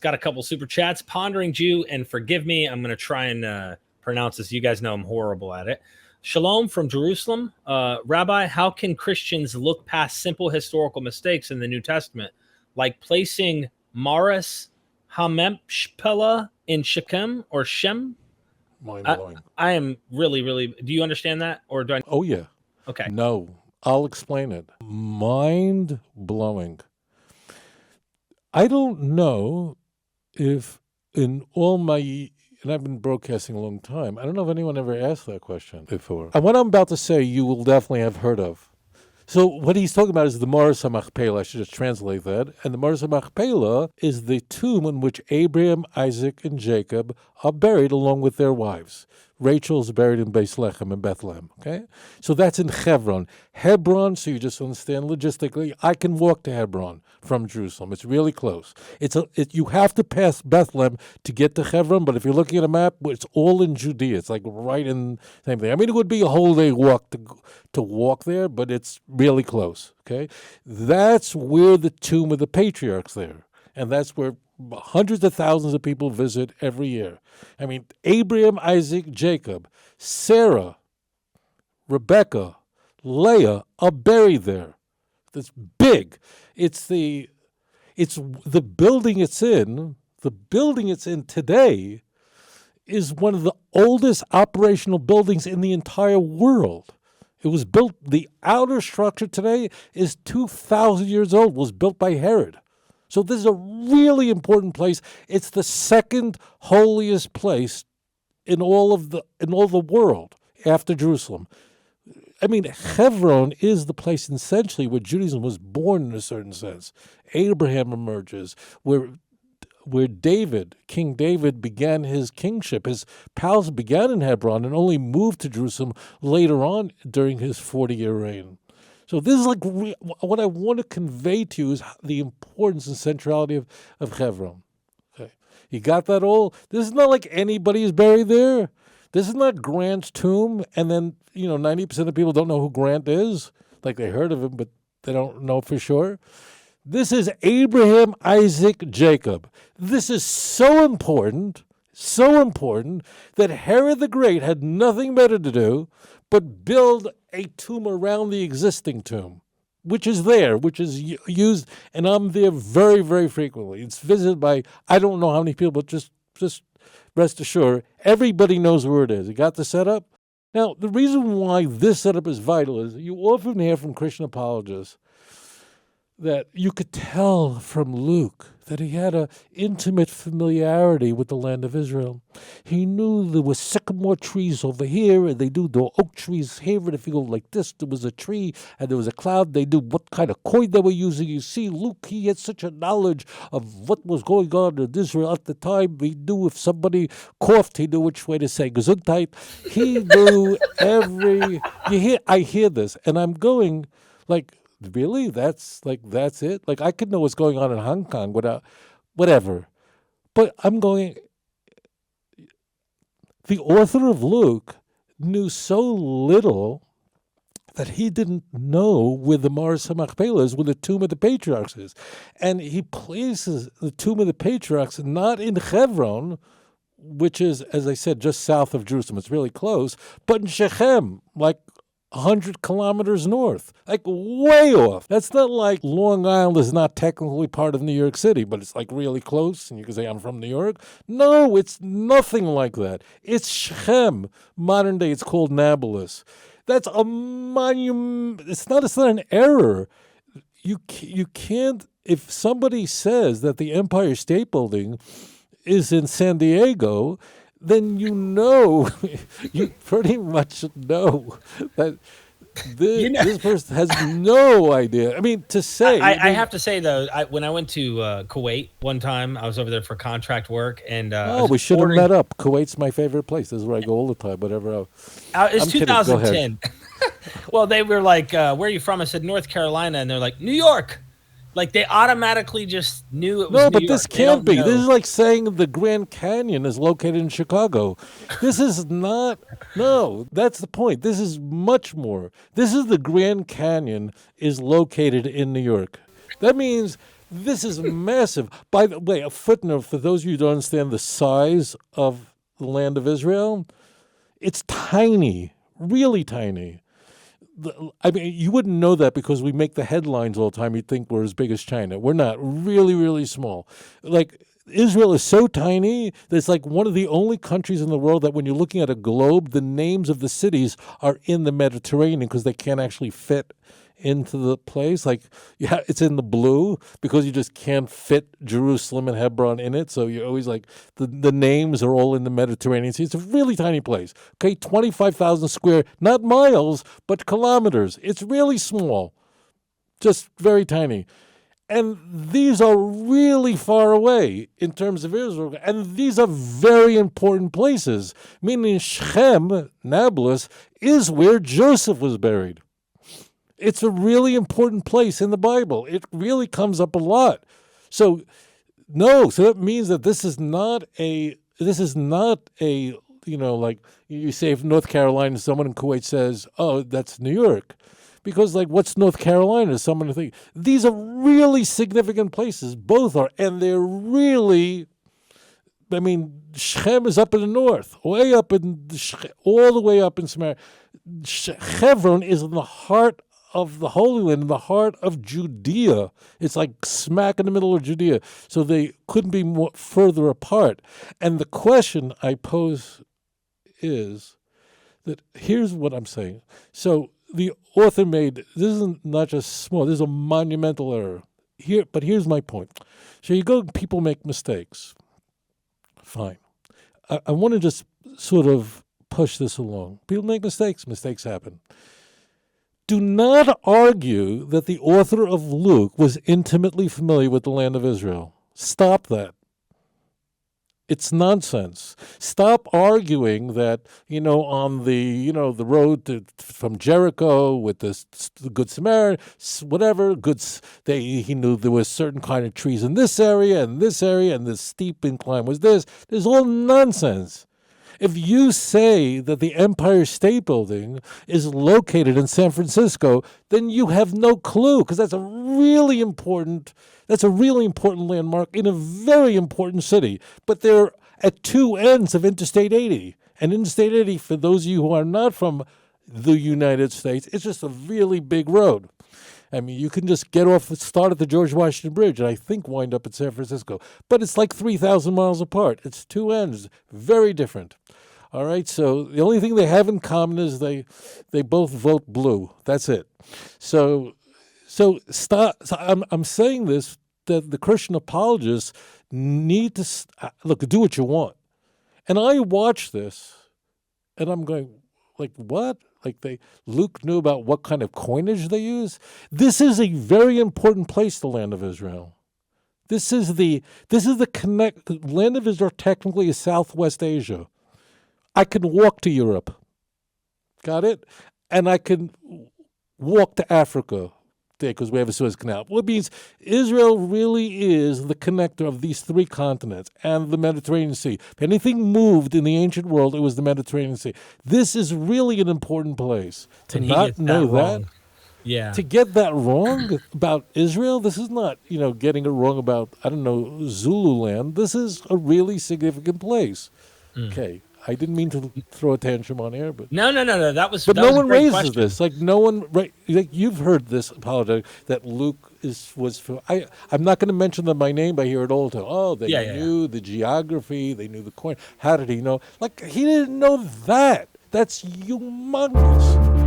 Got a couple super chats. Pondering Jew, and forgive me, I'm going to try and pronounce this. You guys know I'm horrible at it. Shalom from Jerusalem. Rabbi, how can Christians look past simple historical mistakes in the New Testament, like placing Maris Hamempela in Shechem or Shem? Mind-blowing. I am really, really... Do you understand that? Or do I... Oh, yeah. Okay. No, I'll explain it. Mind-blowing. I don't know if in all my, and I've been broadcasting a long time, I don't know if anyone ever asked that question before. And what I'm about to say, you will definitely have heard of. So what he's talking about is the Maris HaMachpelah. I should just translate that. And the Maris HaMachpelah is the tomb in which Abraham, Isaac, and Jacob are buried along with their wives. Rachel's buried in Beis Lechem in Bethlehem, okay? So that's in Hebron. Hebron, so you just understand logistically, I can walk to Hebron from Jerusalem. It's really close. You have to pass Bethlehem to get to Hebron, but if you're looking at a map, it's all in Judea. It's like right in the same thing. I mean, it would be a whole day walk to walk there, but it's really close, okay? That's where the tomb of the patriarchs there, and that's where hundreds of thousands of people visit every year. I mean, Abraham, Isaac, Jacob, Sarah, Rebecca, Leah are buried there. That's big. It's the building it's in. The building it's in today is one of the oldest operational buildings in the entire world. It was built, the outer structure today is 2,000 years old, was built by Herod. So this is a really important place. It's the second holiest place in all the world after Jerusalem. I mean, Hebron is the place essentially where Judaism was born in a certain sense. Abraham emerges, where David, King David, began his kingship. His palace began in Hebron and only moved to Jerusalem later on during his 40-year reign. So this is like what I want to convey to you is the importance and centrality of Hebron. Okay, you got that all? This is not like anybody is buried there. This is not Grant's tomb, and then 90% of people don't know who Grant is. Like they heard of him, but they don't know for sure. This is Abraham, Isaac, Jacob. This is so important that Herod the Great had nothing better to do but build a tomb around the existing tomb, which is used, and I'm there very, very frequently. It's visited by, I don't know how many people, but just rest assured, everybody knows where it is. You got the setup? Now, the reason why this setup is vital is you often hear from Christian apologists that you could tell from Luke that he had an intimate familiarity with the land of Israel. He knew there were sycamore trees over here, and they knew there were oak trees here, and if you go like this, there was a tree, and there was a cloud. They knew what kind of coin they were using. You see, Luke, he had such a knowledge of what was going on in Israel at the time. He knew if somebody coughed, he knew which way to say Gesundheit. He knew I hear this, and I'm going like, really? That's it? Like, I could know what's going on in Hong Kong without, whatever. But I'm going, the author of Luke knew so little that he didn't know where the Maris HaMachpelah is, where the tomb of the patriarchs is. And he places the tomb of the patriarchs not in Hebron, which is, as I said, just south of Jerusalem. It's really close, but in Shechem, like 100 kilometers north, like way off. That's not like Long Island is not technically part of New York City, but it's like really close, and you can say, I'm from New York. No, it's nothing like that. It's Shechem. Modern day, it's called Nablus. That's a monument. It's not an error. You can't, if somebody says that the Empire State Building is in San Diego, then you pretty much know that this person has no idea. I mean, to say... I have to say, though, when I went to Kuwait one time, I was over there for contract work, and we should have met up. Kuwait's my favorite place. This is where I go all the time, whatever else. It's 2010. Well, they were like, where are you from? I said, North Carolina, and they're like, New York. Like, they automatically just knew it was No, but New this York. can't be. This is like saying the Grand Canyon is located in Chicago. This is not. No, that's the point. This is much more. This is the Grand Canyon is located in New York. That means This is massive. By the way, a footnote for those of you who don't understand the size of the land of Israel, it's tiny, really tiny. I mean, you wouldn't know that because we make the headlines all the time. You'd think we're as big as China. We're not. Really, really small. Like, Israel is so tiny that it's like one of the only countries in the world that when you're looking at a globe, the names of the cities are in the Mediterranean because they can't actually fit into the place. Like, yeah, it's in the blue because you just can't fit Jerusalem and Hebron in it. So you're always like, the names are all in the Mediterranean Sea. It's a really tiny place. Okay, 25,000 square, not miles, but kilometers. It's really small, just very tiny. And these are really far away in terms of Israel. And these are very important places, meaning Shechem, Nablus, is where Joseph was buried. It's a really important place in the Bible. It really comes up a lot. So that means that this is not a, like you say if North Carolina, someone in Kuwait says, oh, that's New York. Because, like, what's North Carolina? Someone think these are really significant places. Both are, and they're really. I mean, Shechem is up in the north, way up all the way up in Samaria. Hebron is in the heart of the Holy Land, in the heart of Judea. It's like smack in the middle of Judea. So they couldn't be more further apart. And the question I pose is that here's what I'm saying. So the author made, this is not just small, this is a monumental error. But here's my point. So you go, people make mistakes. Fine. I want to just sort of push this along. People make mistakes. Mistakes happen. Do not argue that the author of Luke was intimately familiar with the land of Israel. Stop that. It's nonsense. Stop arguing that, on the, the road from Jericho with the Good Samaritan, whatever, he knew there was certain kind of trees in this area, and this steep incline was this. There's all nonsense. If you say that the Empire State Building is located in San Francisco, then you have no clue, because that's a really important landmark in a very important city. But they're at two ends of Interstate 80. And Interstate 80, for those of you who are not from the United States, it's just a really big road. I mean, you can just start at the George Washington Bridge, and I think wind up at San Francisco. But it's like 3,000 miles apart. It's two ends, very different. All right, so the only thing they have in common is they both vote blue. That's it. So stop. So I'm saying this, that the Christian apologists need to look, do what you want. And I watch this, and I'm going, like, what? Like Luke knew about what kind of coinage they use. This is a very important place, the land of Israel. This is the land of Israel technically is Southwest Asia. I can walk to Europe. Got it? And I can walk to Africa there because we have a Suez Canal. Well, it means Israel really is the connector of these three continents and the Mediterranean Sea. If anything moved in the ancient world, it was the Mediterranean Sea. This is really an important place. To not know that, yeah. To get that wrong about Israel, this is not, getting it wrong about, Zululand. This is a really significant place. Okay. I didn't mean to throw a tantrum on air, but no. That was. But that no was one a great raises question. this. Like no one. Like you've heard this apology that Luke was. I'm not going to mention them by name. But I hear it all the time. Oh, they knew the geography. They knew the coin. How did he know? Like he didn't know that. That's humongous.